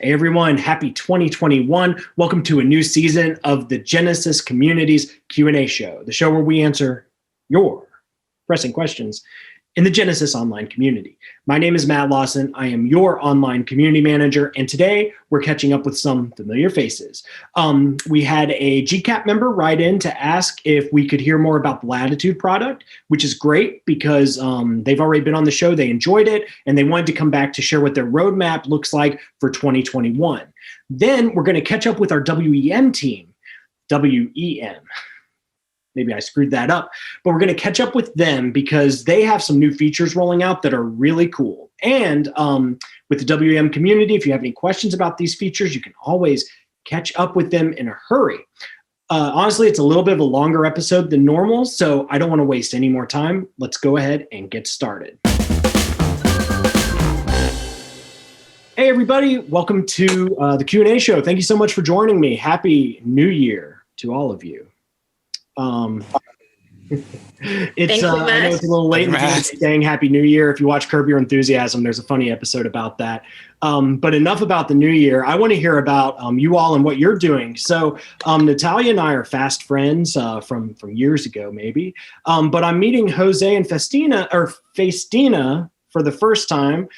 Hey everyone, happy 2021. Welcome to a new season of the Genesys Community's Q&A show, the show where we answer your pressing questions in the Genesys online community. My name is Matt Lawson. I am your online community manager, and today we're catching up with some familiar faces. We had a GCAP member write in to ask if we could hear more about the Latitude product, which is great because they've already been on the show, they enjoyed it, and they wanted to come back to share what their roadmap looks like for 2021. Then we're going to catch up with our WEM team, WEM. Maybe I screwed that up, but we're going to catch up with them because they have some new features rolling out that are really cool. And with the WM community, if you have any questions about these features, you can always catch up with them in a hurry. Honestly, it's a little bit of a longer episode than normal, so I don't want to waste any more time. Let's go ahead and get started. Hey, everybody. Welcome to the Q&A show. Thank you so much for joining me. Happy New Year to all of you. I know it's a little late in the day saying Happy New Year. If you watch Curb Your Enthusiasm, there's a funny episode about that. But enough about the new year. I want to hear about you all and what you're doing. So Natalia and I are fast friends from years ago, maybe. But I'm meeting Jose and Festina for the first time.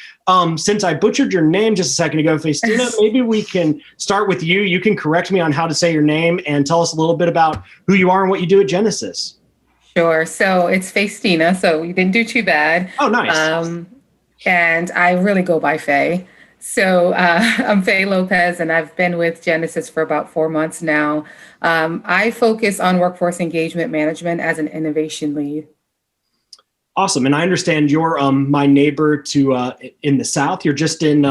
Since I butchered your name just a second ago, Festina, maybe we can start with you. You can correct me on how to say your name and tell us a little bit about who you are and what you do at Genesys. Sure. So it's Festina, so you didn't do too bad. Oh, nice. And I really go by Faye. So I'm Faye Lopez, and I've been with Genesys for about 4 months now. I focus on workforce engagement management as an innovation lead. Awesome. And I understand you're my neighbor to in the South. You're just in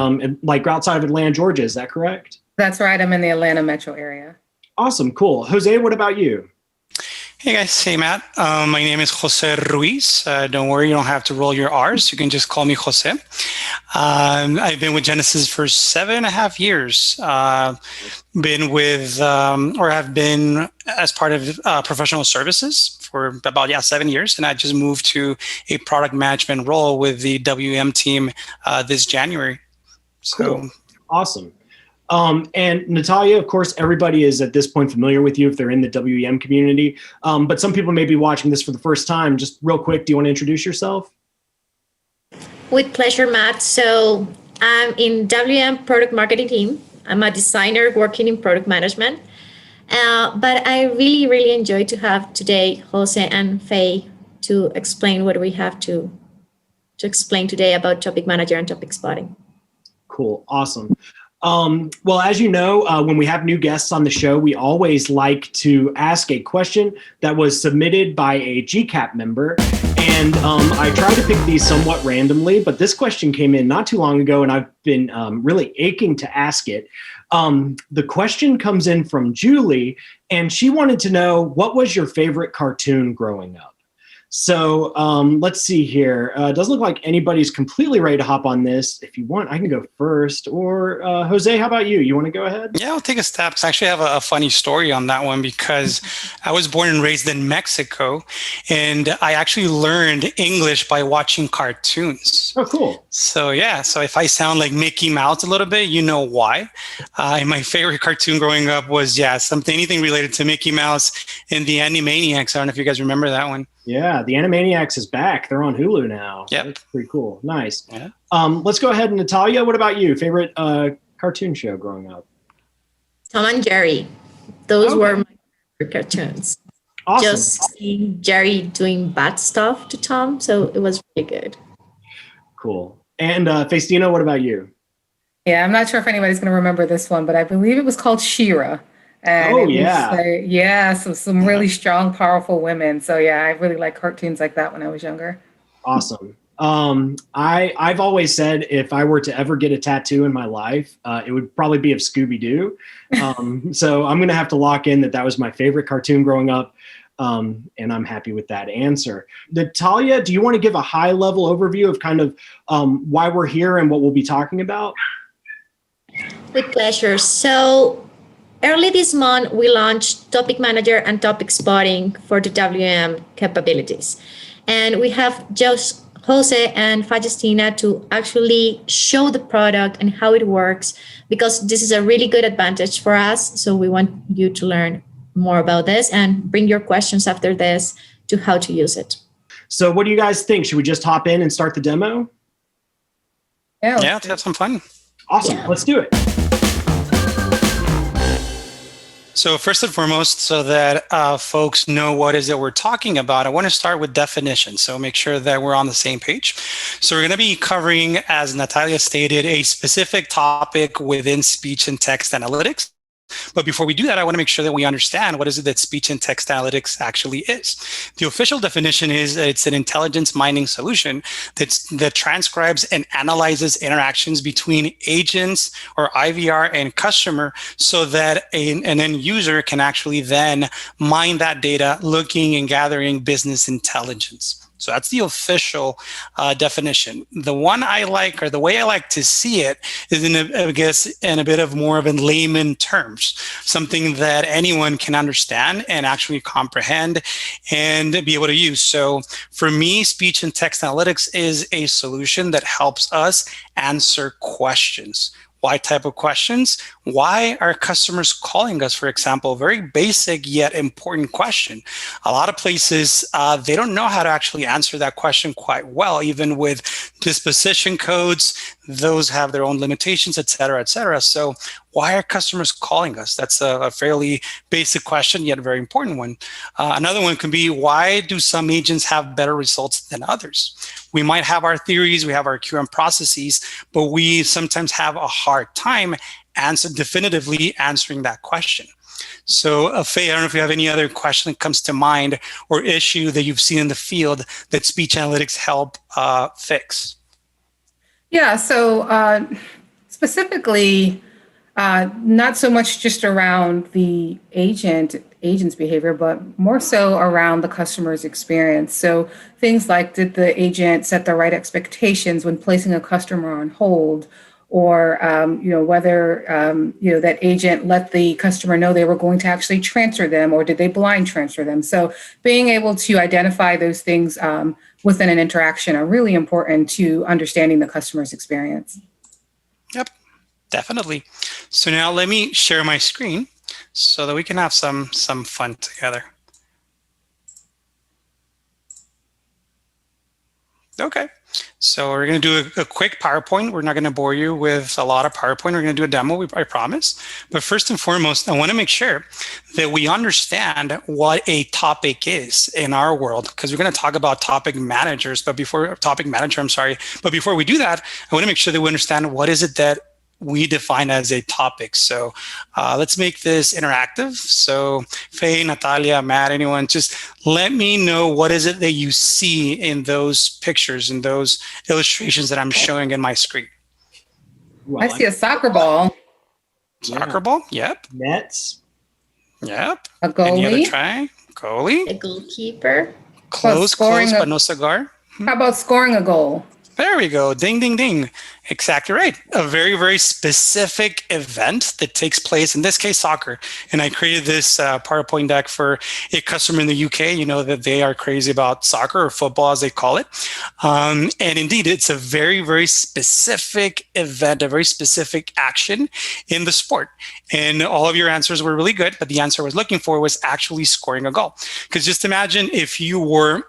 like outside of Atlanta, Georgia. Is that correct? That's right. I'm in the Atlanta metro area. Awesome. Cool. Jose, what about you? Hey guys. Hey Matt. My name is Jose Ruiz. Don't worry, you don't have to roll your R's. You can just call me Jose. I've been with Genesys for 7.5 years. Been with, or have been as part of professional services for about 7 years, and I just moved to a product management role with the WM team this January. So cool. Awesome. And Natalia, of course, everybody is at this point familiar with you if they're in the WM community, but some people may be watching this for the first time. Just real quick, do you want to introduce yourself? With pleasure, Matt. So I'm in WM product marketing team. I'm a designer working in product management. But I really, really enjoy to have today Jose and Faye to explain what we have to explain today about Topic Manager and Topic Spotting. Cool. Awesome. Well, as you know, when we have new guests on the show, we always like to ask a question that was submitted by a GCAP member. And I try to pick these somewhat randomly, but this question came in not too long ago, and I've been really aching to ask it. The question comes in from Julie, and she wanted to know, what was your favorite cartoon growing up? So let's see here. It doesn't look like anybody's completely ready to hop on this. If you want, I can go first. Or Jose, how about you? You want to go ahead? yeah, I'll take a stab. I actually have a funny story on that one because I was born and raised in Mexico, and I actually learned English by watching cartoons. Oh, cool. So yeah, so if I sound like Mickey Mouse a little bit, you know why. And my favorite cartoon growing up was anything related to Mickey Mouse and the Animaniacs. I don't know if you guys remember that one. Yeah, the Animaniacs is back. They're on Hulu now. Yep. That's pretty cool. Nice. Yeah. Let's go ahead. Natalia, what about you? Favorite cartoon show growing up? Tom and Jerry. Those were my favorite cartoons. Awesome. Just seeing Jerry doing bad stuff to Tom, so it was really good. Cool. And Festina, what about you? Yeah, I'm not sure if anybody's going to remember this one, but I believe it was called She-Ra. And so some really strong, powerful women. So yeah, I really like cartoons like that when I was younger. Awesome. I've always said if I were to ever get a tattoo in my life, it would probably be of Scooby-Doo. So I'm going to have to lock in that was my favorite cartoon growing up. And I'm happy with that answer. Natalia, do you want to give a high-level overview of kind of why we're here and what we'll be talking about? With pleasure. So early this month, we launched Topic Manager and Topic Spotting for the WM capabilities. And we have just Jose and Fajestina to actually show the product and how it works, because this is a really good advantage for us. So we want you to learn more about this and bring your questions after this to how to use it. So what do you guys think? Should we just hop in and start the demo? Yeah, Let's have some fun. Awesome. Yeah. Let's do it. So first and foremost, so that folks know what is it we're talking about, I want to start with definitions. So make sure that we're on the same page. So we're going to be covering, as Natalia stated, a specific topic within speech and text analytics. But before we do that, I want to make sure that we understand what is it that speech and text analytics actually is. The official definition is that it's an intelligence mining solution that transcribes and analyzes interactions between agents or IVR and customer, so that an end user can actually then mine that data, looking and gathering business intelligence. So that's the official definition. The one I like, or the way I like to see it, is in a bit of more of in layman terms, something that anyone can understand and actually comprehend and be able to use. So for me, speech and text analytics is a solution that helps us answer questions. Why type of questions? Why are customers calling us, for example? Very basic yet important question. A lot of places, they don't know how to actually answer that question quite well, even with disposition codes. Those have their own limitations, et cetera, et cetera. So why are customers calling us? That's a fairly basic question, yet a very important one. Another one can be, why do some agents have better results than others? We might have our theories, we have our QM processes, but we sometimes have a hard time definitively answering that question. So Faye, I don't know if you have any other question that comes to mind or issue that you've seen in the field that speech analytics help fix. Yeah, so specifically, not so much just around the agent's behavior, but more so around the customer's experience. So things like, did the agent set the right expectations when placing a customer on hold? Or whether that agent let the customer know they were going to actually transfer them, or did they blind transfer them? So being able to identify those things within an interaction are really important to understanding the customer's experience. Yep, definitely. So now let me share my screen so that we can have some fun together. Okay. So we're going to do a quick PowerPoint. We're not going to bore you with a lot of PowerPoint. We're going to do a demo, I promise. But first and foremost, I want to make sure that we understand what a topic is in our world, because we're going to talk about topic managers. But before we do that, I want to make sure that we understand what is it that we define as a topic. So let's make this interactive. So Faye, Natalia, Matt, anyone, just let me know what is it that you see in those pictures, in those illustrations that I'm showing in my screen. Well, I see a soccer ball. Soccer ball, yep. Nets. Yep. A goalie. Any other try? Goalie. The goalkeeper. Close, but no cigar. How about scoring a goal? There we go. Ding, ding, ding. Exactly right. A very, very specific event that takes place, in this case, soccer. And I created this PowerPoint deck for a customer in the UK. You know that they are crazy about soccer, or football as they call it. And indeed, it's a very, very specific event, a very specific action in the sport. And all of your answers were really good, but the answer I was looking for was actually scoring a goal. Because just imagine if you were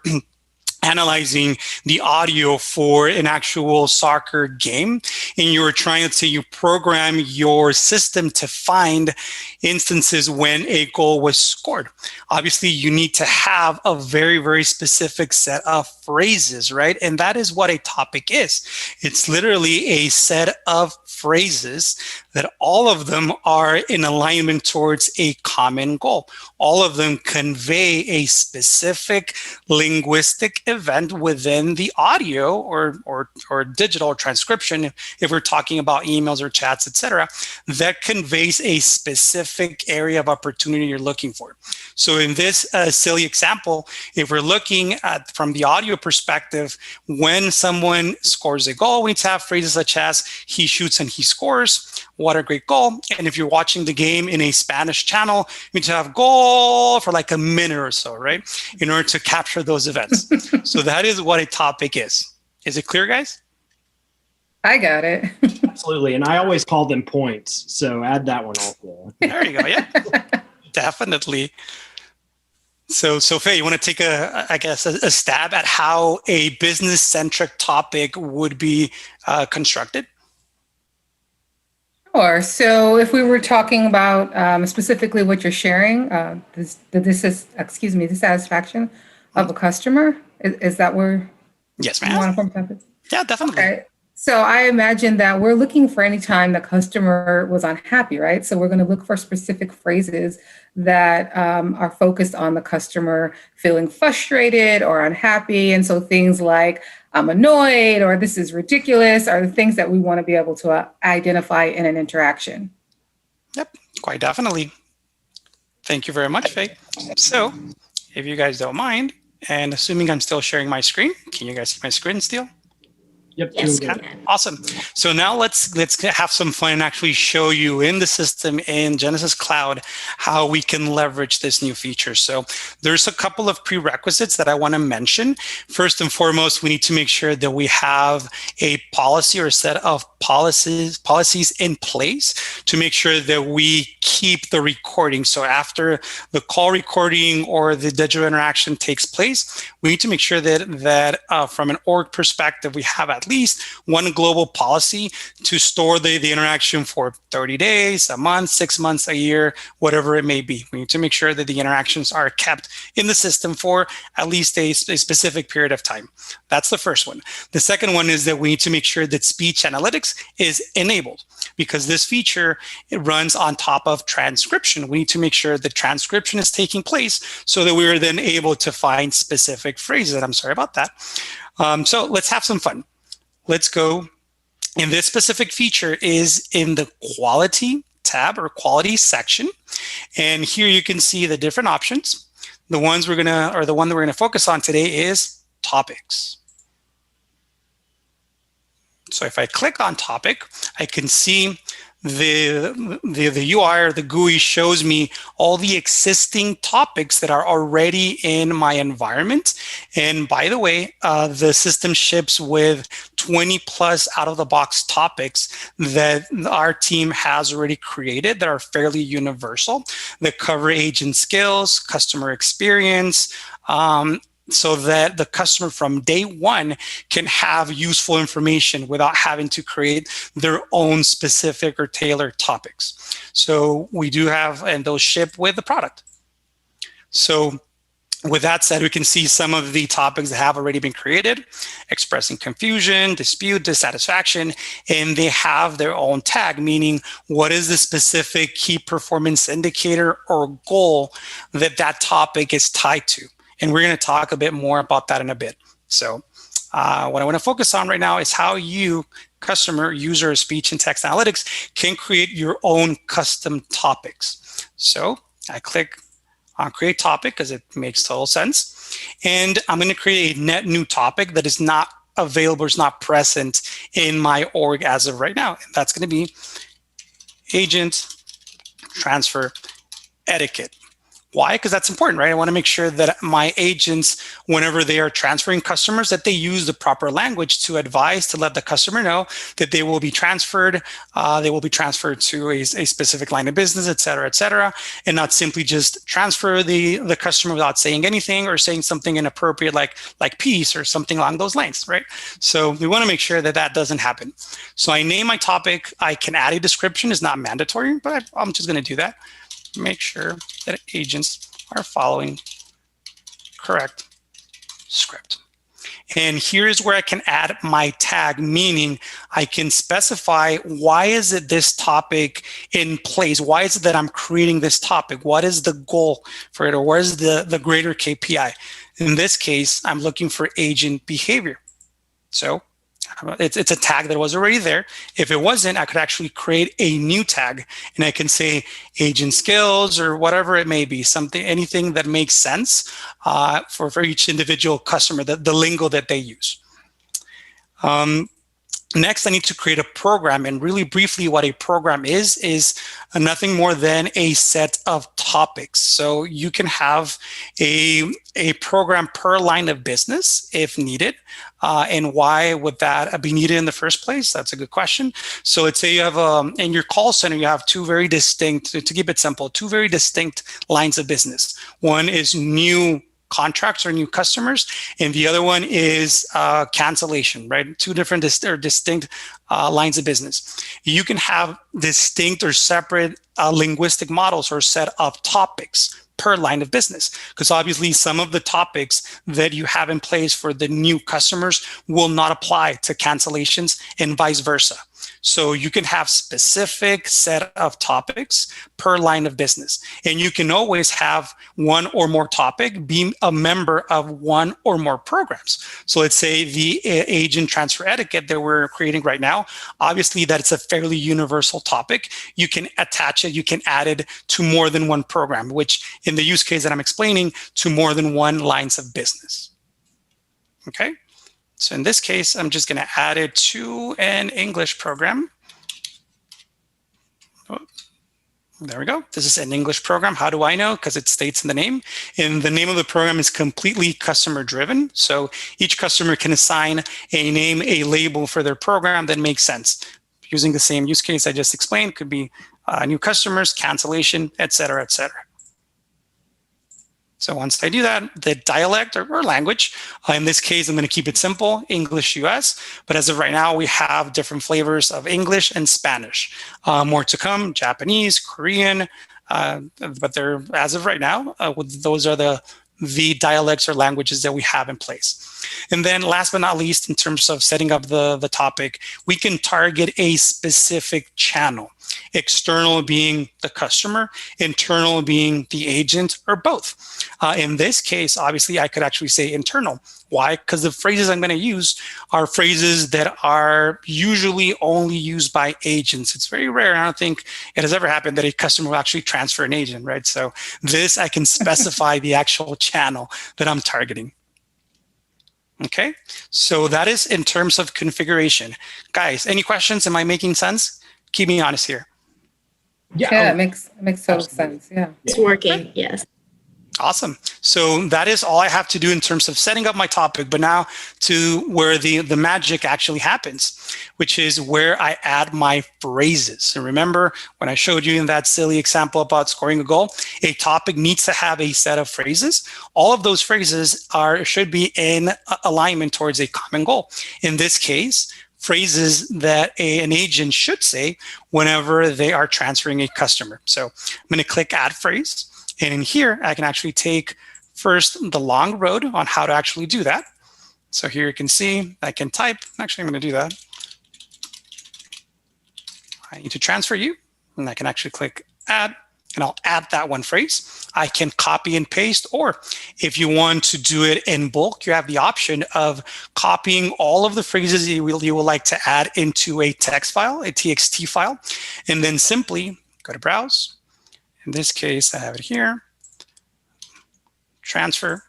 analyzing the audio for an actual soccer game, and you were trying to say you program your system to find instances when a goal was scored. Obviously, you need to have a very, very specific set of phrases, right? And that is what a topic is. It's literally a set of phrases that all of them are in alignment towards a common goal. All of them convey a specific linguistic event within the audio or digital transcription, if we're talking about emails or chats, etc., that conveys a specific area of opportunity you're looking for. So in this silly example, if we're looking at from the audio perspective, when someone scores a goal, we need to have phrases such as he shoots and he scores. What a great goal. And if you're watching the game in a Spanish channel, you need to have goal for like a minute or so, right? In order to capture those events. So that is what a topic is. Is it clear, guys? I got it. Absolutely. And I always call them points. So add that one also. There you go. Yeah, definitely. So Faye, you want to take a stab at how a business-centric topic would be constructed? Sure. So if we were talking about specifically what you're sharing, the dissatisfaction of a customer, is that where Yes, you ma'am. want to form topic? Yeah, definitely. Okay. So I imagine that we're looking for any time the customer was unhappy, right? So we're going to look for specific phrases that are focused on the customer feeling frustrated or unhappy. And so things like I'm annoyed or this is ridiculous are the things that we want to be able to identify in an interaction. Yep, quite definitely. Thank you very much, Faye. So if you guys don't mind, and assuming I'm still sharing my screen, can you guys see my screen still? Yep. Yes. doing good. Awesome. So now let's have some fun and actually show you in the system in Genesys Cloud how we can leverage this new feature. So there's a couple of prerequisites that I want to mention. First and foremost, we need to make sure that we have a policy or a set of policies in place to make sure that we keep the recording. So after the call recording or the digital interaction takes place, we need to make sure that from an org perspective, we have at least one global policy to store the interaction for 30 days, a month, 6 months, a year, whatever it may be. We need to make sure that the interactions are kept in the system for at least a specific period of time. That's the first one. The second one is that we need to make sure that speech analytics is enabled, because this feature, it runs on top of transcription. We need to make sure that transcription is taking place so that we are then able to find specific phrases. And I'm sorry about that. So let's have some fun. Let's go. And this specific feature is in the quality tab or quality section. And here you can see the different options. The one that we're going to focus on today is topics. So if I click on topic, I can see the UI or the GUI shows me all the existing topics that are already in my environment. And by the way, the system ships with 20 plus out of the box topics that our team has already created that are fairly universal, that cover agent skills, customer experience, so that the customer from day one can have useful information without having to create their own specific or tailored topics. So we do have, and those ship with the product. So with that said, we can see some of the topics that have already been created: expressing confusion, dispute, dissatisfaction, and they have their own tag, meaning what is the specific key performance indicator or goal that that topic is tied to. And we're going to talk a bit more about that in a bit. So what I want to focus on right now is how you, customer, user, speech, and text analytics, can create your own custom topics. So I click on create topic because it makes total sense. And I'm going to create a net new topic that is not available, is not present in my org as of right now. And that's going to be agent transfer etiquette. Why? Because that's important, right? I want to make sure that my agents, whenever they are transferring customers, that they use the proper language to advise, to let the customer know that they will be transferred. They will be transferred to a specific line of business, et cetera, and not simply just transfer the customer without saying anything or saying something inappropriate like peace or something along those lines, right? So we want to make sure that that doesn't happen. So I name my topic. I can add a description. It's not mandatory, but I'm just going to do that. Make sure that agents are following correct script. And here's where I can add my tag, meaning I can specify why is it this topic in place? Why is it that I'm creating this topic? What is the goal for it, or what is the greater KPI? In this case, I'm looking for agent behavior. So it's a tag that was already there. If it wasn't, I could actually create a new tag, and I can say agent skills or whatever it may be, anything that makes sense for each individual customer, the lingo that they use. Next, I need to create a program. And really briefly, what a program is nothing more than a set of topics. So you can have a program per line of business if needed. And why would that be needed in the first place? That's a good question. So let's say you have, in your call center, you have two very distinct, to keep it simple, two very distinct lines of business. One is new contracts or new customers, and the other one is cancellation, right? Two different distinct lines of business. You can have distinct or separate linguistic models or set of topics per line of business, because obviously some of the topics that you have in place for the new customers will not apply to cancellations and vice versa. So you can have specific set of topics per line of business. And you can always have one or more topic be a member of one or more programs. So let's say the agent transfer etiquette that we're creating right now, obviously that it's a fairly universal topic. You can attach it, you can add it to more than one program, which in the use case that I'm explaining, to more than one lines of business. Okay. So in this case, I'm just going to add it to an English program. Oh, there we go. This is an English program. How do I know? Because it states in the name. And the name of the program is completely customer driven. So each customer can assign a name, a label for their program that makes sense. Using the same use case I just explained, could be new customers, cancellation, et cetera, et cetera. So once I do that, the dialect or language, in this case, I'm going to keep it simple, English US. But as of right now, we have different flavors of English and Spanish. More to come, Japanese, Korean. But they're, as of right now, those are the dialects or languages that we have in place. And then last but not least, in terms of setting up the topic, we can target a specific channel. External being the customer, internal being the agent, or both. In this case, obviously, I could actually say internal. Why? Because the phrases I'm going to use are phrases that are usually only used by agents. It's very rare. I don't think it has ever happened that a customer will actually transfer an agent, right? So this, I can specify the actual channel that I'm targeting. Okay, so that is in terms of configuration. Guys, any questions? Am I making sense? Keep me honest here. Yeah, it makes total sense. Yeah. It's working, yes. Awesome. So that is all I have to do in terms of setting up my topic, but now to where the magic actually happens, which is where I add my phrases. And remember, when I showed you in that silly example about scoring a goal, a topic needs to have a set of phrases. All of those phrases should be in alignment towards a common goal. In this case, phrases that an agent should say whenever they are transferring a customer. So I'm going to click Add Phrase. And in here, I can actually take first the long road on how to actually do that. So here you can see I can type. Actually, I'm going to do that. I need to transfer you. And I can actually click Add. And I'll add that one phrase. I can copy and paste, or if you want to do it in bulk, you have the option of copying all of the phrases you would like to add into a text file, a TXT file, and then simply go to Browse. In this case, I have it here. Transfer,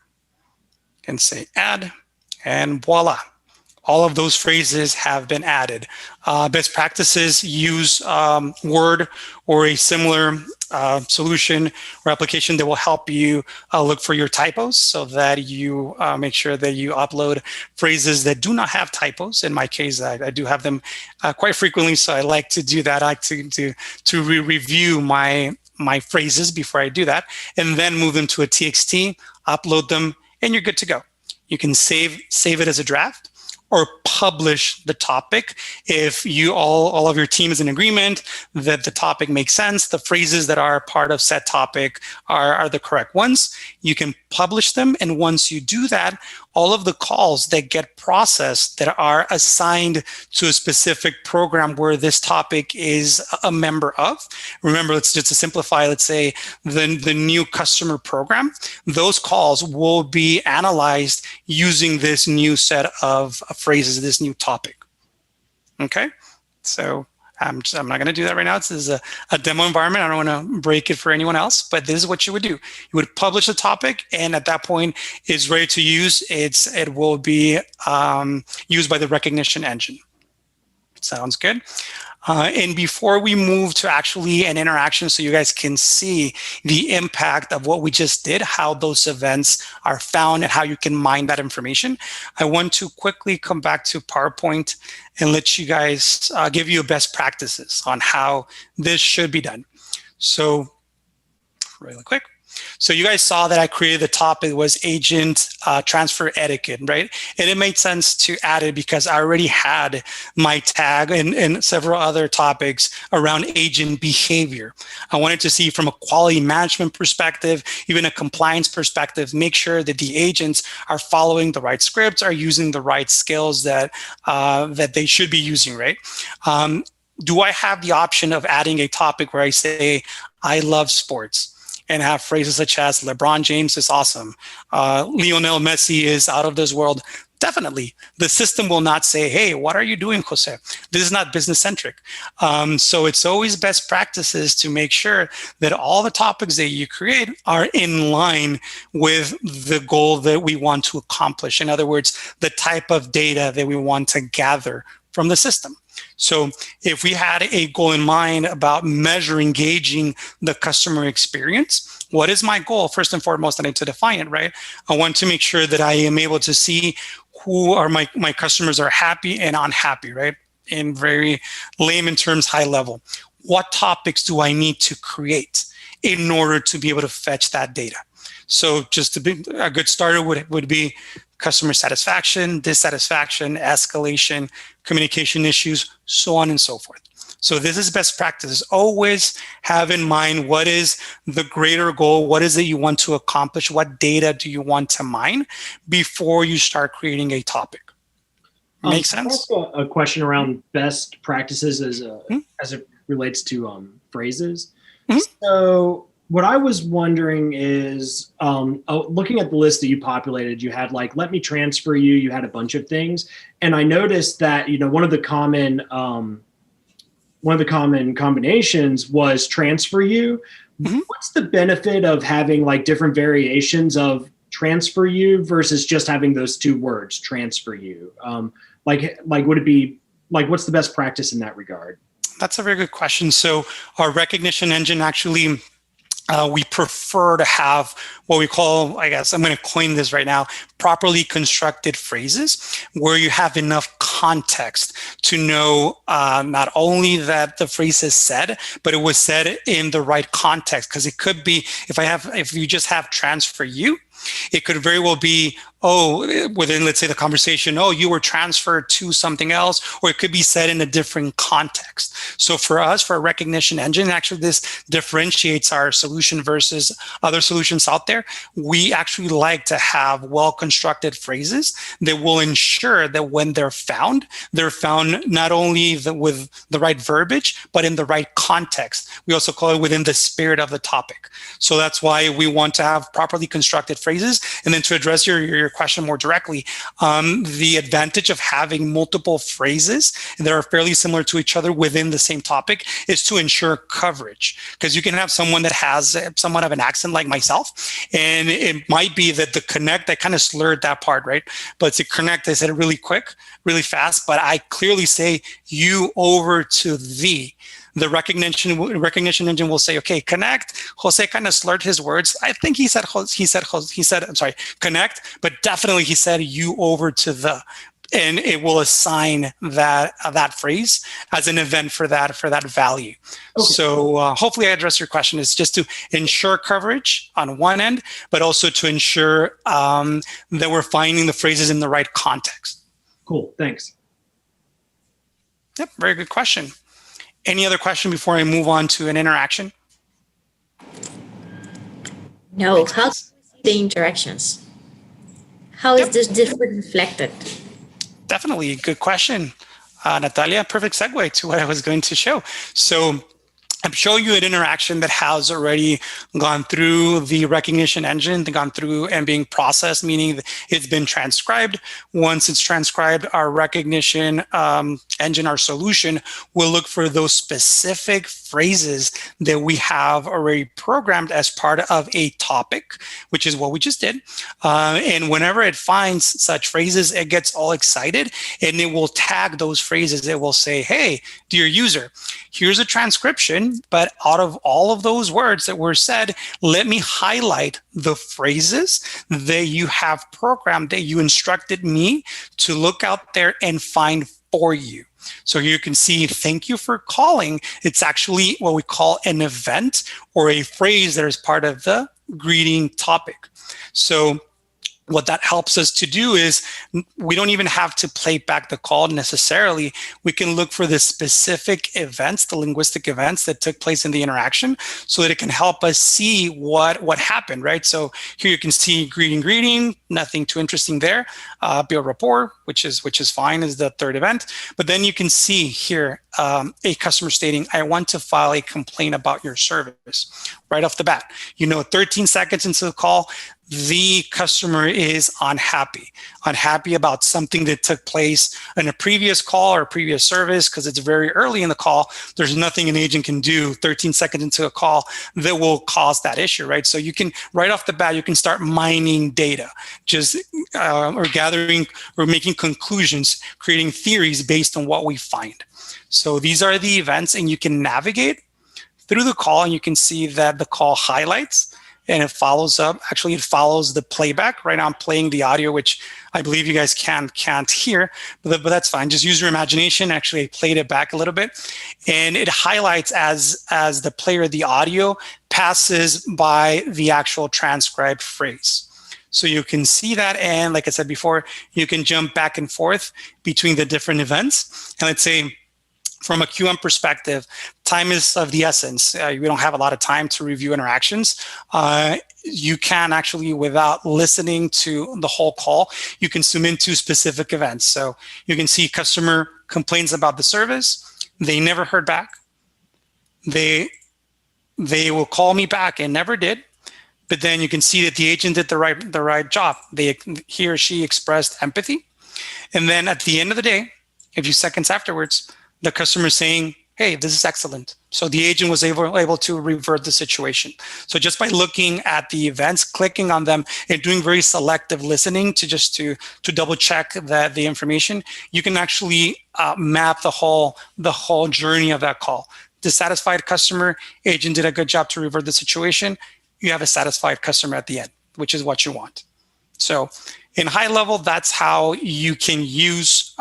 and say Add, and voila. All of those phrases have been added. Best practices, use Word or a similar solution or application that will help you look for your typos so that you make sure that you upload phrases that do not have typos. In my case, I do have them quite frequently, so I like to do that. I like to review my phrases before I do that, and then move them to a TXT, upload them, and you're good to go. You can save it as a draft, or publish the topic if you all of your team is in agreement that the topic makes sense, the phrases that are part of said topic are the correct ones. You can publish them, and once you do that, all of the calls that get processed that are assigned to a specific program where this topic is a member of. Remember, let's just to simplify, let's say the new customer program, those calls will be analyzed using this new set of phrases, this new topic. Okay, so I'm not going to do that right now. This is a demo environment. I don't want to break it for anyone else, but this is what you would do. You would publish a topic, and at that point, it's ready to use. It will be used by the recognition engine. Sounds good. And before we move to actually an interaction so you guys can see the impact of what we just did, how those events are found and how you can mine that information, I want to quickly come back to PowerPoint and let you guys give you best practices on how this should be done. So really quick. So you guys saw that I created the topic was agent transfer etiquette, right? And it made sense to add it because I already had my tag and several other topics around agent behavior. I wanted to see from a quality management perspective, even a compliance perspective, make sure that the agents are following the right scripts, are using the right skills that they should be using, right? Do I have the option of adding a topic where I say, I love sports? And have phrases such as LeBron James is awesome. Lionel Messi is out of this world. Definitely. The system will not say, hey, what are you doing, Jose? This is not business centric. So it's always best practices to make sure that all the topics that you create are in line with the goal that we want to accomplish. In other words, the type of data that we want to gather from the system. So if we had a goal in mind about gauging the customer experience, what is my goal? First and foremost, I need to define it, right? I want to make sure that I am able to see who are my customers are happy and unhappy, right? In very layman terms, high level. What topics do I need to create in order to be able to fetch that data? So just to be a good starter would be customer satisfaction, dissatisfaction, escalation, communication issues, so on and so forth. So this is best practices. Always have in mind what is the greater goal, what is it you want to accomplish, what data do you want to mine before you start creating a topic. Make sense? I'll ask a question around best practices as it relates to phrases. Mm-hmm. So what I was wondering is, looking at the list that you populated, you had like, let me transfer you, you had a bunch of things. And I noticed that, one of the common combinations was transfer you. Mm-hmm. What's the benefit of having like different variations of transfer you versus just having those two words, transfer you? Like would it be like, what's the best practice in that regard? That's a very good question. So our recognition engine actually, we prefer to have what we call, I guess I'm going to coin this right now, properly constructed phrases where you have enough context to know not only that the phrase is said, but it was said in the right context. Because it could be, if you just have transfer you, it could very well be, within, let's say, the conversation, you were transferred to something else, or it could be said in a different context. So for us, for a recognition engine, actually this differentiates our solution versus other solutions out there. We actually like to have well-constructed phrases that will ensure that when they're found not only with the right verbiage, but in the right context. We also call it within the spirit of the topic. So that's why we want to have properly constructed phrases. And then to address your question more directly, the advantage of having multiple phrases that are fairly similar to each other within the same topic is to ensure coverage. Because you can have someone that has somewhat of an accent like myself, and it might be that the connect, I kind of slurred that part, right? But to connect, I said it really quick, really fast, but I clearly say you over to thee. The recognition engine will say, okay, connect. Jose kind of slurred his words. I think he said, connect, but definitely he said you over to the, and it will assign that phrase as an event for that value. Okay. So hopefully I address your question. It's just to ensure coverage on one end, but also to ensure that we're finding the phrases in the right context. Cool, thanks. Yep, very good question. Any other question before I move on to an interaction? No. How do you see the interactions? How is this different reflected? Definitely. Good question, Natalia. Perfect segue to what I was going to show. So I'm showing you an interaction that has already gone through the recognition engine, gone through and being processed, meaning it's been transcribed. Once it's transcribed, our recognition engine, our solution, will look for those specific phrases that we have already programmed as part of a topic, which is what we just did. And whenever it finds such phrases, it gets all excited and it will tag those phrases. It will say, hey, dear user, here's a transcription, but out of all of those words that were said, let me highlight the phrases that you have programmed, that you instructed me to look out there and find for you. So you can see, thank you for calling. It's actually what we call an event or a phrase that is part of the greeting topic. So what that helps us to do is we don't even have to play back the call necessarily. We can look for the specific events, the linguistic events that took place in the interaction, so that it can help us see what happened, right? So here you can see greeting, nothing too interesting there. Build rapport, which is fine, is the third event. But then you can see here a customer stating, I want to file a complaint about your service. Right off the bat, 13 seconds into the call, the customer is unhappy about something that took place in a previous call or a previous service, because it's very early in the call. There's nothing an agent can do 13 seconds into a call that will cause that issue, right? So you can, right off the bat, you can start mining data, just or gathering or making conclusions, creating theories based on what we find. So these are the events, and you can navigate through the call, and you can see that the call highlights and it follows up. Actually, it follows the playback. Right now I'm playing the audio, which I believe you guys can't hear, but that's fine. Just use your imagination. Actually, I played it back a little bit, and it highlights as the player, the audio passes by the actual transcribed phrase. So you can see that, and like I said before, you can jump back and forth between the different events. And let's say, from a QM perspective, time is of the essence. We don't have a lot of time to review interactions. You can actually, without listening to the whole call, you can zoom into specific events. So you can see customer complains about the service. They never heard back. They will call me back and never did. But then you can see that the agent did the right job. He or she expressed empathy. And then at the end of the day, a few seconds afterwards, the customer saying, hey, this is excellent. So the agent was able to revert the situation. So just by looking at the events, clicking on them, and doing very selective listening to double check that the information, you can actually map the whole journey of that call. Dissatisfied customer, agent did a good job to revert the situation. You have a satisfied customer at the end, which is what you want. So in high level, that's how you can use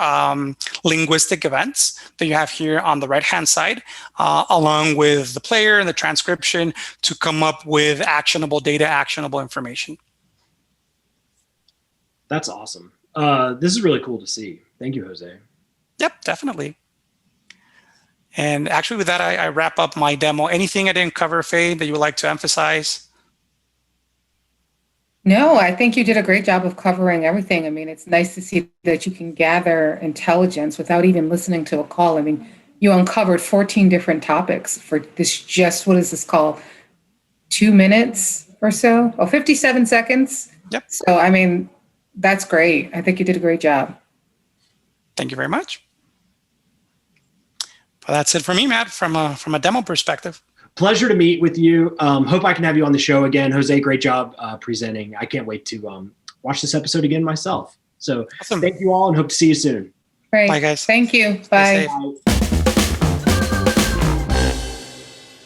linguistic events that you have here on the right-hand side, along with the player and the transcription, to come up with actionable data, actionable information. That's awesome. This is really cool to see. Thank you, Jose. Yep, definitely. And actually, with that, I wrap up my demo. Anything I didn't cover, Faye, that you would like to emphasize? No, I think you did a great job of covering everything. I mean, it's nice to see that you can gather intelligence without even listening to a call. I mean, you uncovered 14 different topics for this, what is this called? 2 minutes or so? Oh, 57 seconds. Yep. So, I mean, that's great. I think you did a great job. Thank you very much. Well, that's it for me, Matt, from a demo perspective. Pleasure to meet with you. Hope I can have you on the show again. Jose, great job presenting. I can't wait to watch this episode again myself. So awesome. Thank you all, and hope to see you soon. Great. Bye, guys. Thank you. Bye.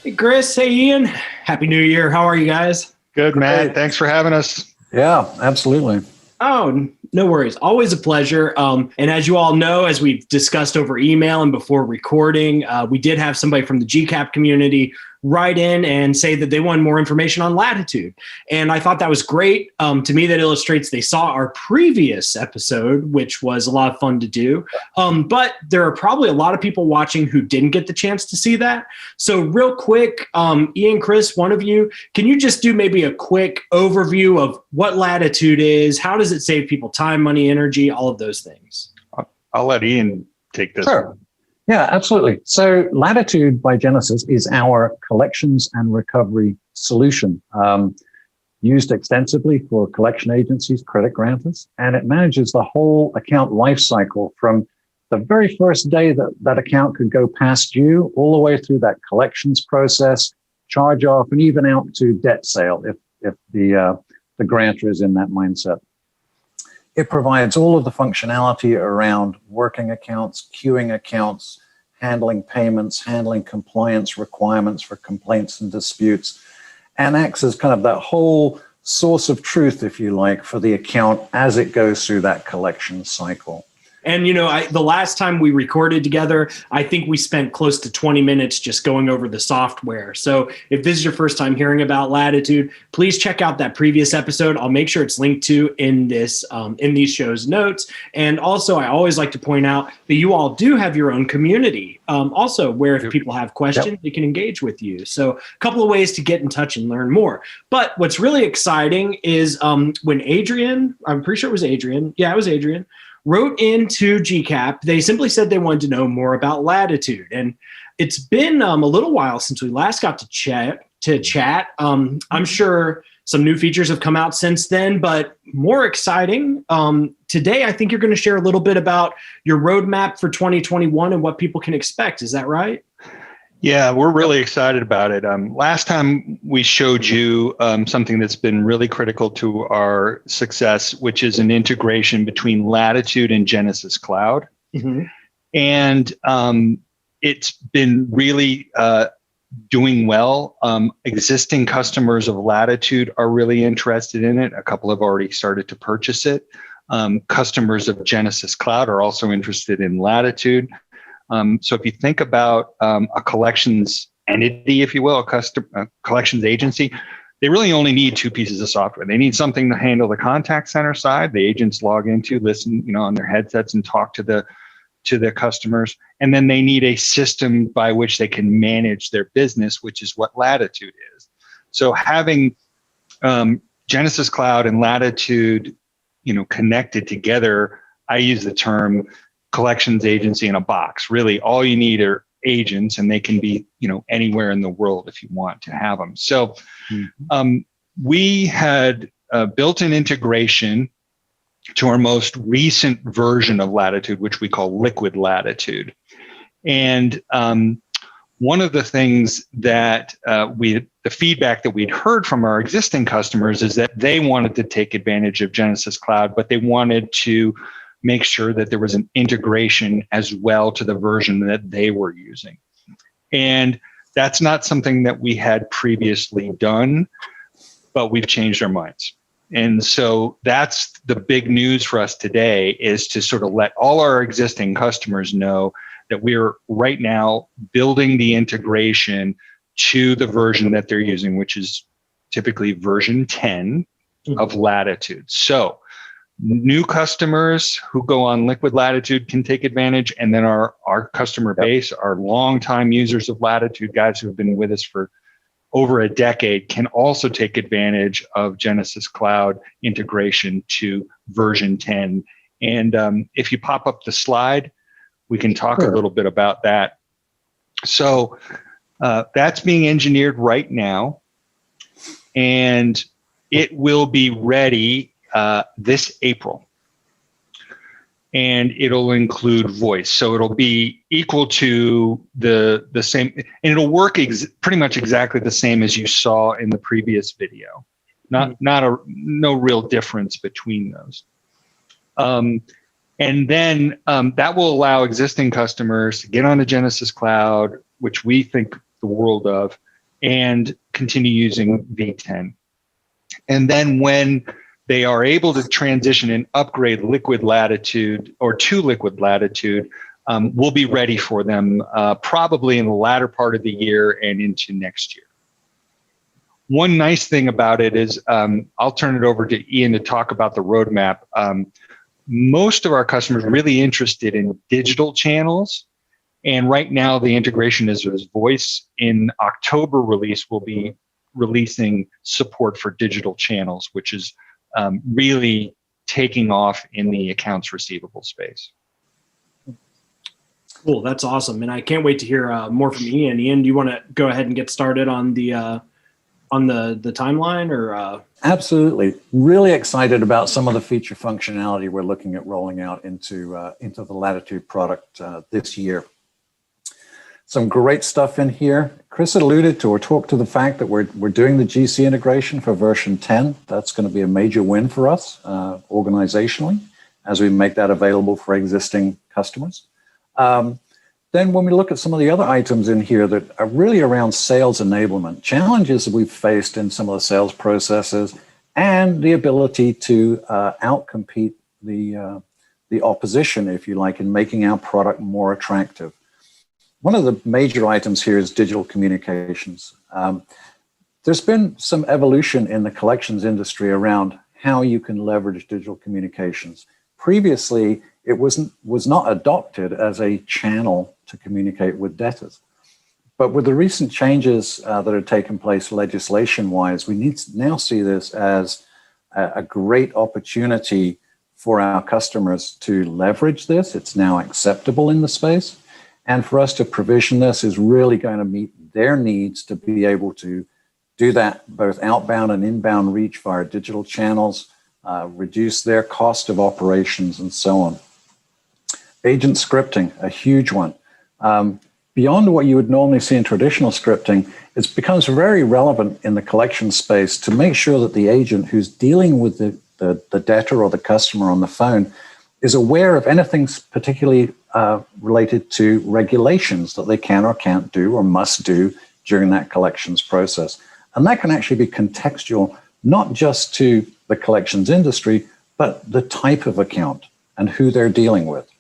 Hey, Chris. Hey, Ian. Happy New Year. How are you guys? Good, Matt. Thanks for having us. Yeah, absolutely. Oh, no worries. Always a pleasure. And as you all know, as we've discussed over email and before recording, we did have somebody from the GCAP community write in and say that they wanted more information on Latitude. And I thought that was great. To me, that illustrates they saw our previous episode, which was a lot of fun to do. But there are probably a lot of people watching who didn't get the chance to see that. So real quick, Ian, Chris, one of you, can you just do maybe a quick overview of what Latitude is? How does it save people time, money, energy, all of those things? I'll let Ian take this. Sure. Yeah, absolutely. So Latitude by Genesys is our collections and recovery solution, used extensively for collection agencies, credit grantors, and it manages the whole account lifecycle from the very first day that that account could go past due, all the way through that collections process, charge off, and even out to debt sale if the grantor is in that mindset. It provides all of the functionality around working accounts, queuing accounts, handling payments, handling compliance requirements for complaints and disputes, and acts as kind of that whole source of truth, if you like, for the account as it goes through that collection cycle. And, the last time we recorded together, I think we spent close to 20 minutes just going over the software. So if this is your first time hearing about Latitude, please check out that previous episode. I'll make sure it's linked to in these show's notes. And also, I always like to point out that you all do have your own community, also where if people have questions, they can engage with you. So a couple of ways to get in touch and learn more. But what's really exciting is when Adrian, I'm pretty sure it was Adrian. Yeah, it was Adrian. Wrote into GCAP, they simply said they wanted to know more about Latitude. And it's been a little while since we last got to chat. I'm sure some new features have come out since then, but more exciting. Today, I think you're going to share a little bit about your roadmap for 2021 and what people can expect. Is that right? Yeah, we're really excited about it. Last time we showed you something that's been really critical to our success, which is an integration between Latitude and Genesys Cloud. Mm-hmm. And it's been really doing well. Existing customers of Latitude are really interested in it. A couple have already started to purchase it. Customers of Genesys Cloud are also interested in Latitude. So if you think about a collections entity, if you will, a collections agency, they really only need two pieces of software. They need something to handle the contact center side, the agents log into, listen, on their headsets and talk to the customers. And then they need a system by which they can manage their business, which is what Latitude is. So having Genesys Cloud and Latitude, connected together, I use the term collections agency in a box. Really, all you need are agents, and they can be, anywhere in the world if you want to have them. So we had built an integration to our most recent version of Latitude, which we call Liquid Latitude. And one of the things that the feedback that we'd heard from our existing customers is that they wanted to take advantage of Genesys Cloud, but they wanted to make sure that there was an integration as well to the version that they were using. And that's not something that we had previously done, but we've changed our minds. And so that's the big news for us today, is to sort of let all our existing customers know that we're right now building the integration to the version that they're using, which is typically version 10 of Latitude. So new customers who go on Liquid Latitude can take advantage, and then our customer base, our longtime users of Latitude, guys who have been with us for over a decade, can also take advantage of Genesys Cloud integration to version 10. And if you pop up the slide, we can talk a little bit about that. So that's being engineered right now, and it will be ready this April, and it'll include voice. So it'll be equal to the same, and it'll work pretty much exactly the same as you saw in the previous video. No real difference between those. And then that will allow existing customers to get on the Genesys Cloud, which we think the world of, and continue using V10. And then when they are able to transition and upgrade Liquid Latitude to Liquid Latitude, we'll be ready for them probably in the latter part of the year and into next year. One nice thing about it is, I'll turn it over to Ian to talk about the roadmap. Most of our customers are really interested in digital channels, and right now the integration is with voice. In October release, we'll be releasing support for digital channels, which is really taking off in the accounts receivable space. Cool. That's awesome. And I can't wait to hear more from Ian. Ian, do you want to go ahead and get started on the timeline or? Absolutely. Really excited about some of the feature functionality we're looking at rolling out into the Latitude product this year. Some great stuff in here. Chris alluded to or talked to the fact that we're doing the GC integration for version 10. That's going to be a major win for us organizationally as we make that available for existing customers. Then when we look at some of the other items in here that are really around sales enablement, challenges that we've faced in some of the sales processes and the ability to outcompete the opposition, if you like, in making our product more attractive. One of the major items here is digital communications. There's been some evolution in the collections industry around how you can leverage digital communications. Previously, it was not adopted as a channel to communicate with debtors. But with the recent changes that have taken place legislation-wise, we need to now see this as a great opportunity for our customers to leverage this. It's now acceptable in the space. And for us to provision this is really going to meet their needs to be able to do that both outbound and inbound reach via digital channels, reduce their cost of operations and so on. Agent scripting, a huge one. Beyond what you would normally see in traditional scripting, it becomes very relevant in the collection space to make sure that the agent who's dealing with the debtor or the customer on the phone is aware of anything particularly related to regulations that they can or can't do or must do during that collections process. And that can actually be contextual, not just to the collections industry, but the type of account and who they're dealing with.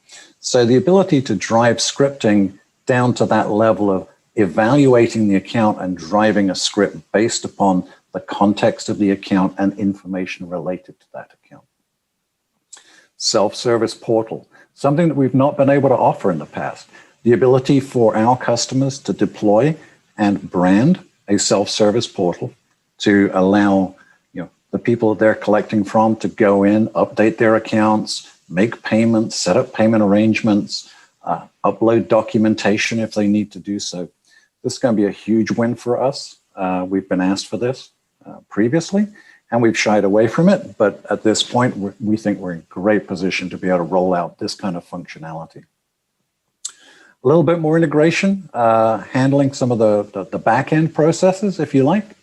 So the ability to drive scripting down to that level of evaluating the account and driving a script based upon the context of the account and information related to that account. Self-service portal, something that we've not been able to offer in the past. The ability for our customers to deploy and brand a self-service portal to allow the people that they're collecting from to go in, update their accounts, make payments, set up payment arrangements, upload documentation if they need to do so. This is going to be a huge win for us. We've been asked for this previously, and we've shied away from it. But at this point, we think we're in great position to be able to roll out this kind of functionality. A little bit more integration, handling some of the back-end processes, if you like,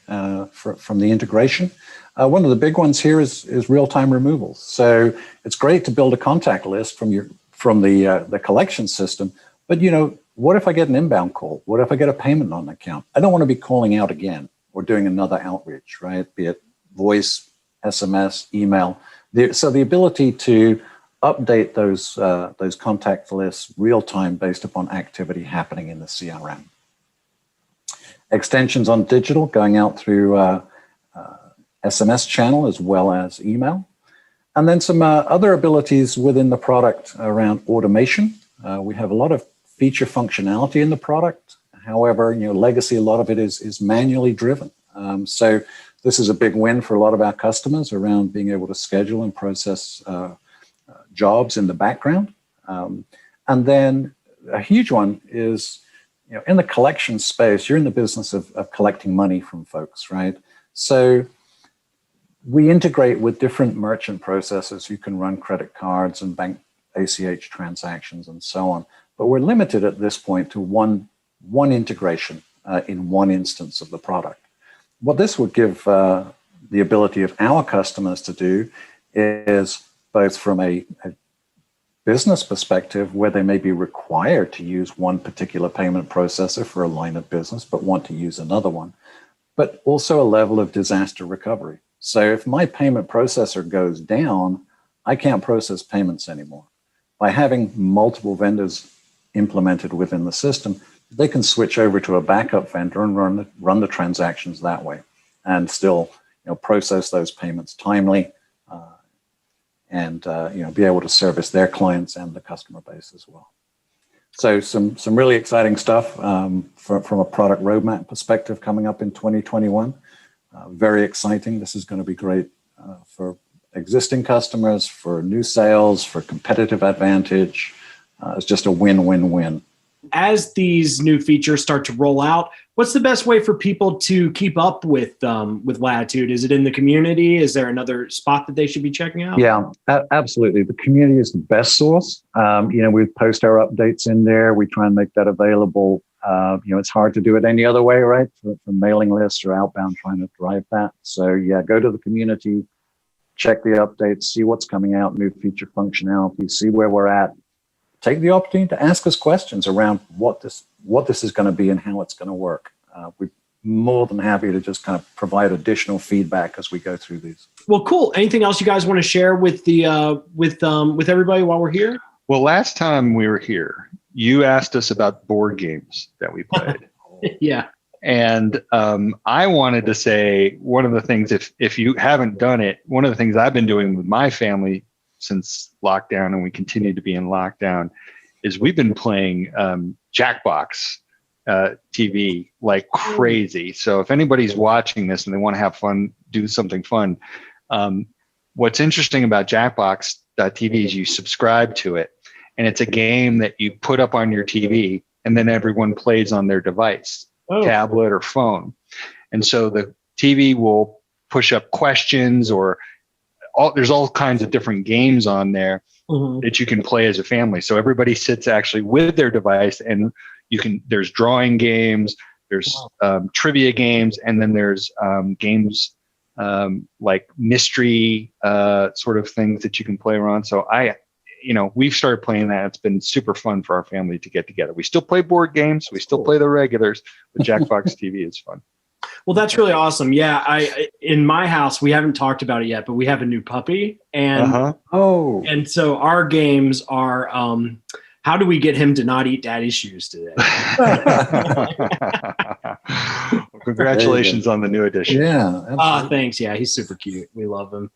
from the integration. One of the big ones here is real-time removals. So it's great to build a contact list from the collection system, but what if I get an inbound call? What if I get a payment on an account? I don't want to be calling out again or doing another outreach, right? Be it voice, SMS, email. So the ability to update those contact lists real-time based upon activity happening in the CRM. Extensions on digital going out through SMS channel as well as email. And then some other abilities within the product around automation. We have a lot of feature functionality in the product. However, legacy, a lot of it is manually driven. So this is a big win for a lot of our customers around being able to schedule and process jobs in the background. And then a huge one is, in the collection space, you're in the business of collecting money from folks, right? So we integrate with different merchant processors who can run credit cards and bank ACH transactions and so on. But we're limited at this point to one integration in one instance of the product. What this would give the ability of our customers to do is both from a business perspective where they may be required to use one particular payment processor for a line of business, but want to use another one, but also a level of disaster recovery. So if my payment processor goes down, I can't process payments anymore. By having multiple vendors implemented within the system, they can switch over to a backup vendor and run the transactions that way and still process those payments timely and be able to service their clients and the customer base as well. So some really exciting stuff from a product roadmap perspective coming up in 2021. Very exciting. This is going to be great for existing customers, for new sales, for competitive advantage, It's just a win-win-win. As these new features start to roll out, what's the best way for people to keep up with Latitude? Is it in the community? Is there another spot that they should be checking out? Yeah, absolutely. The community is the best source. We post our updates in there. We try and make that available. It's hard to do it any other way, right? For mailing lists or outbound trying to drive that. So yeah, go to the community, check the updates, see what's coming out, new feature functionality, see where we're at. Take the opportunity to ask us questions around what this is going to be and how it's going to work. We're more than happy to just kind of provide additional feedback as we go through these. Well, cool. Anything else you guys want to share with the with everybody while we're here? Well, last time we were here, you asked us about board games that we played. Yeah. And I wanted to say one of the things, if you haven't done it, one of the things I've been doing with my family since lockdown, and we continue to be in lockdown, is we've been playing Jackbox TV like crazy. So if anybody's watching this and they want to have fun, do something fun. What's interesting about Jackbox TV is you subscribe to it, and it's a game that you put up on your TV, and then everyone plays on their device, tablet or phone. And so the TV will push up questions, or there's all kinds of different games on there that you can play as a family. So everybody sits actually with their device, and there's drawing games, there's trivia games, and then there's games like mystery sort of things that you can play around. So we've started playing that. It's been super fun for our family to get together. We still play board games, we still play the regulars, but Jackbox TV is fun. Well, that's really awesome. Yeah, in my house, we haven't talked about it yet, but we have a new puppy, and and so our games are how do we get him to not eat daddy's shoes today? Well, congratulations on the new addition. Yeah. Thanks. Yeah, he's super cute. We love him.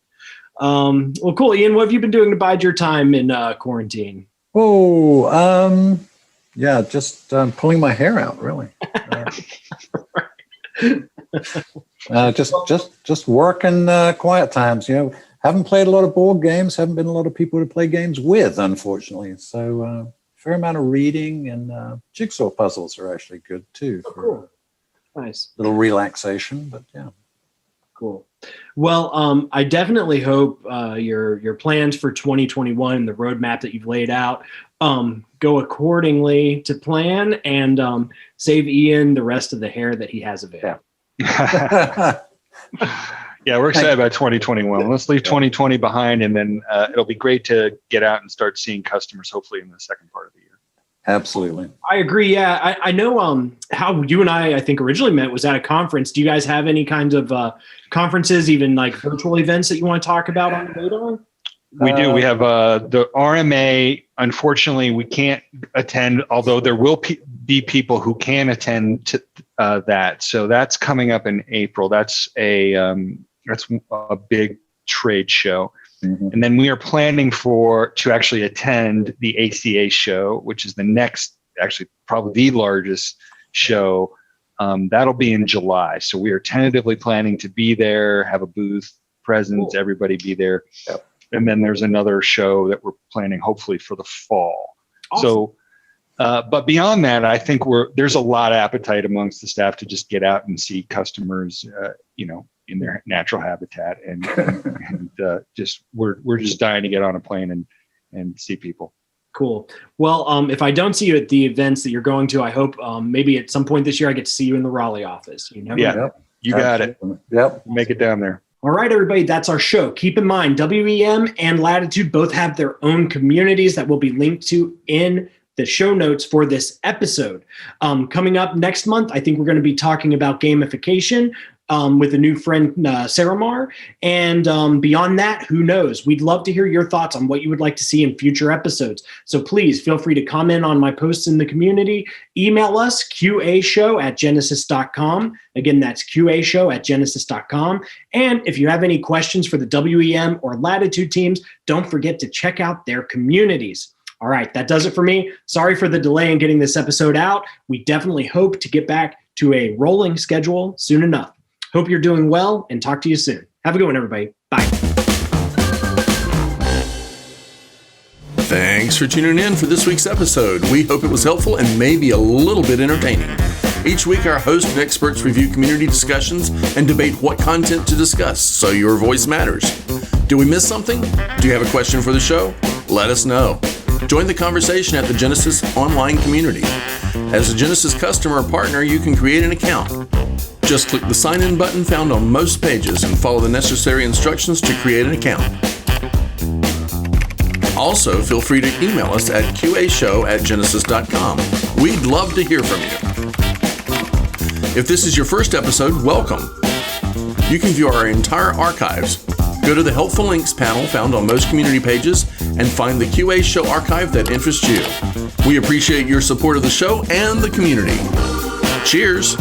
Well, cool. Ian, what have you been doing to bide your time in quarantine? Just pulling my hair out, really. Just working quiet times. Haven't played a lot of board games. Haven't been a lot of people to play games with, unfortunately. So fair amount of reading, and jigsaw puzzles are actually good too. Cool. Nice. Little relaxation, but yeah. Cool. Well, I definitely hope your plans for 2021 and the roadmap that you've laid out go accordingly to plan, and save Ian the rest of the hair that he has available. Yeah, we're excited about 2021. Let's leave 2020 behind, and then it'll be great to get out and start seeing customers, hopefully in the second part of the year. Absolutely. I agree. Yeah, I know how you and I think, originally met was at a conference. Do you guys have any kinds of conferences, even like virtual events that you want to talk about on the radar? We do. We have the RMA. Unfortunately, we can't attend, although there will be people who can attend to that. So that's coming up in April. That's a big trade show. Mm-hmm. And then we are planning to actually attend the ACA show, which is the next, actually probably the largest show. That'll be in July. So we are tentatively planning to be there, have a booth presence, everybody be there. Yep. And then there's another show that we're planning hopefully for the fall. Awesome. So, but beyond that, I think there's a lot of appetite amongst the staff to just get out and see customers, in their natural habitat, and we're just dying to get on a plane and see people. Cool. Well, if I don't see you at the events that you're going to, I hope maybe at some point this year I get to see you in the Raleigh office. You never know. You got it. Yep. Make it down there. All right, everybody, that's our show. Keep in mind, WEM and Latitude both have their own communities that will be linked to in the show notes for this episode. Coming up next month, I think we're going to be talking about gamification with a new friend, Sarah Mar. And beyond that, who knows? We'd love to hear your thoughts on what you would like to see in future episodes. So please feel free to comment on my posts in the community. Email us, qashow@genesys.com. Again, that's qashow@genesys.com. And if you have any questions for the WEM or Latitude teams, don't forget to check out their communities. All right, that does it for me. Sorry for the delay in getting this episode out. We definitely hope to get back to a rolling schedule soon enough. Hope you're doing well, and talk to you soon. Have a good one, everybody. Bye. Thanks for tuning in for this week's episode. We hope it was helpful and maybe a little bit entertaining. Each week, our hosts and experts review community discussions and debate what content to discuss, so your voice matters. Did we miss something? Do you have a question for the show? Let us know. Join the conversation at the Genesys online community. As a Genesys customer or partner, you can create an account. Just click the sign in button found on most pages and follow the necessary instructions to create an account. Also, feel free to email us at qashow@genesys.com. We'd love to hear from you. If this is your first episode, welcome. You can view our entire archives. Go to the helpful links panel found on most community pages and find the QA Show archive that interests you. We appreciate your support of the show and the community. Cheers.